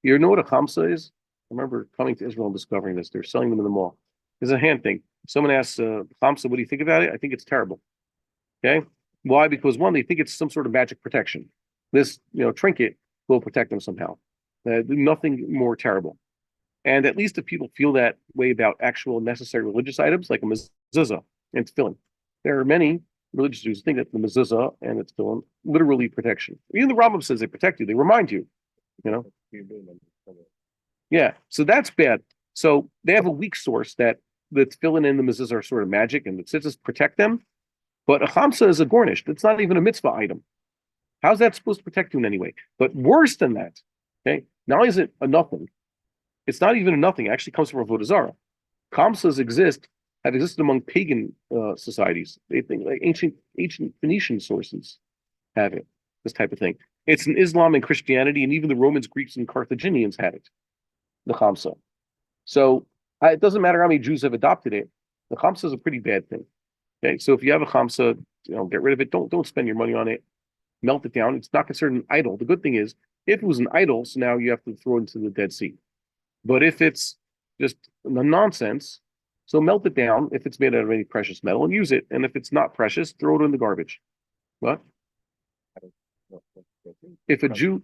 You know what a Hamsa is? I remember coming to Israel and discovering this. They're selling them in the mall. It's a hand thing. Someone asks Hamsa, what do you think about it? I think it's terrible. Okay. Why? Because one, they think it's some sort of magic protection. This, trinket will protect them somehow. Nothing more terrible. And at least if people feel that way about actual necessary religious items, like a mezuzah and tefillin, there are many religious Jews who think that the mezuzah and its tefillin literally protection. Even the Rambam says they protect you. They remind you. You know. Yeah. So that's bad. So they have a weak source that the tefillin and the mezuzah are sort of magic and the tzitzis protect them. But a chamsa is a gornish. It's not even a mitzvah item. How's that supposed to protect you in any way? But worse than that, okay, not only is it a nothing, it's not even a nothing. It actually comes from Avodah Zarah. Chamsas have existed among pagan societies. They think like ancient Phoenician sources have it, this type of thing. It's in Islam and Christianity, and even the Romans, Greeks, and Carthaginians had it, the chamsa. So it doesn't matter how many Jews have adopted it. The chamsa is a pretty bad thing. Okay, so if you have a chamsa, get rid of it. Don't spend your money on it. Melt it down. It's not considered an idol. The good thing is, if it was an idol, so now you have to throw it into the Dead Sea. But if it's just nonsense, so melt it down if it's made out of any precious metal and use it. And if it's not precious, throw it in the garbage. What? If a Jew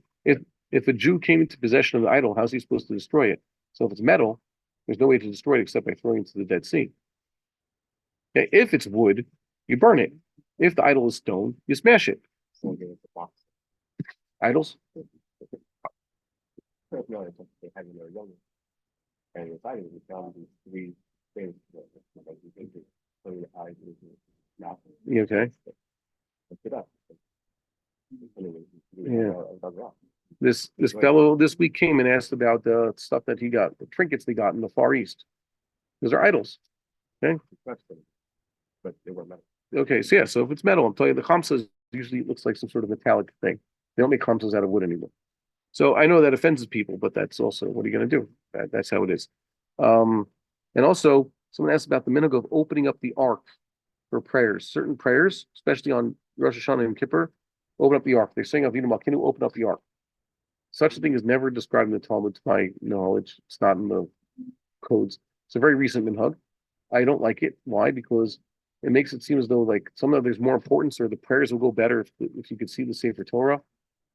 came into possession of the idol, how's he supposed to destroy it? So if it's metal, there's no way to destroy it except by throwing it into the Dead Sea. Okay, if it's wood, you burn it. If the idol is stone, you smash it. Idols? You okay? Yeah. This fellow this week came and asked about the stuff that he got, the trinkets they got in the Far East. Those are idols. Okay. But they were metal. Okay, so yeah, so if it's metal, I'm telling you, the chamsa usually looks like some sort of metallic thing. They don't make chamsas out of wood anymore. So I know that offends people, but that's also what are you going to do? That's how it is. And also, someone asked about the minhag of opening up the ark for prayers. Certain prayers, especially on Rosh Hashanah and Kippur, open up the ark. They're saying, Avinu Malkeinu, open up the ark. Such a thing is never described in the Talmud, to my knowledge. It's not in the codes. It's a very recent minhag. I don't like it. Why? Because it makes it seem as though like somehow there's more importance, or the prayers will go better if you could see the Sefer Torah.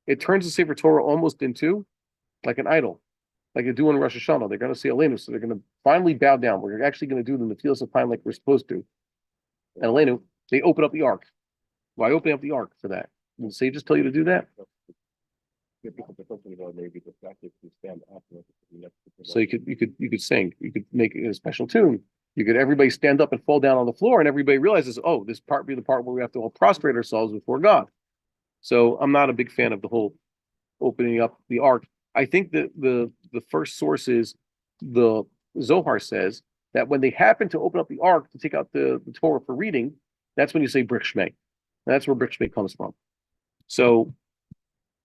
It turns the Sefer Torah almost into like an idol, like they do in Rosh Hashanah. They're going to say Aleinu, so they're going to finally bow down. We're actually going to do them the Tefillas of Pine like we're supposed to. And Aleinu, they open up the ark. Why open up the ark for that? Did the sages tell you to do that? So you could sing. You could make a special tune. You could everybody stand up and fall down on the floor, and everybody realizes, oh, this part be the part where we have to all prostrate ourselves before God. So I'm not a big fan of the whole opening up the ark. I think that the first source is the Zohar says that when they happen to open up the ark to take out the Torah for reading, that's when you say Brit Shmei. That's where Brit Shmei comes from. So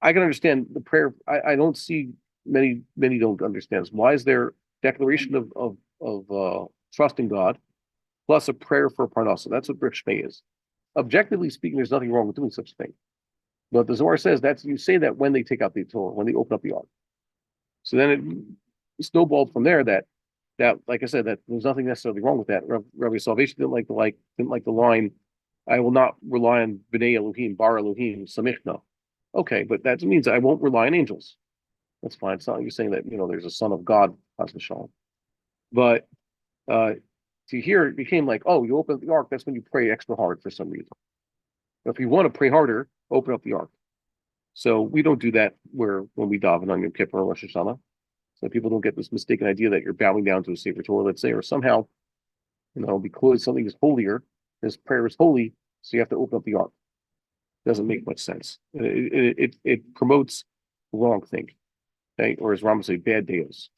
I can understand the prayer. I don't see many don't understand. Why is there declaration of trusting God plus a prayer for parnasa? That's what Brit Shmei is. Objectively speaking, there's nothing wrong with doing such a thing. But the Zohar says that you say that when they take out the Torah, when they open up the ark. So then it snowballed from there that like I said, that there's nothing necessarily wrong with that. Rabbi Salvation didn't like the line, I will not rely on B'nai Elohim, Bar Elohim, Samichna. Okay, but that means I won't rely on angels. That's fine. It's not like you're saying that there's a son of God, but to hear it became like, oh, you open up the ark, that's when you pray extra hard for some reason. But if you want to pray harder, open up the ark. So we don't do that when we daven on Yom Kippur or Rosh Hashanah. So people don't get this mistaken idea that you're bowing down to a Sefer Torah, let's say, or somehow, because something is holier, this prayer is holy, so you have to open up the ark. Doesn't make much sense. It promotes the wrong thing, okay? Or as Rambam say, bad deos.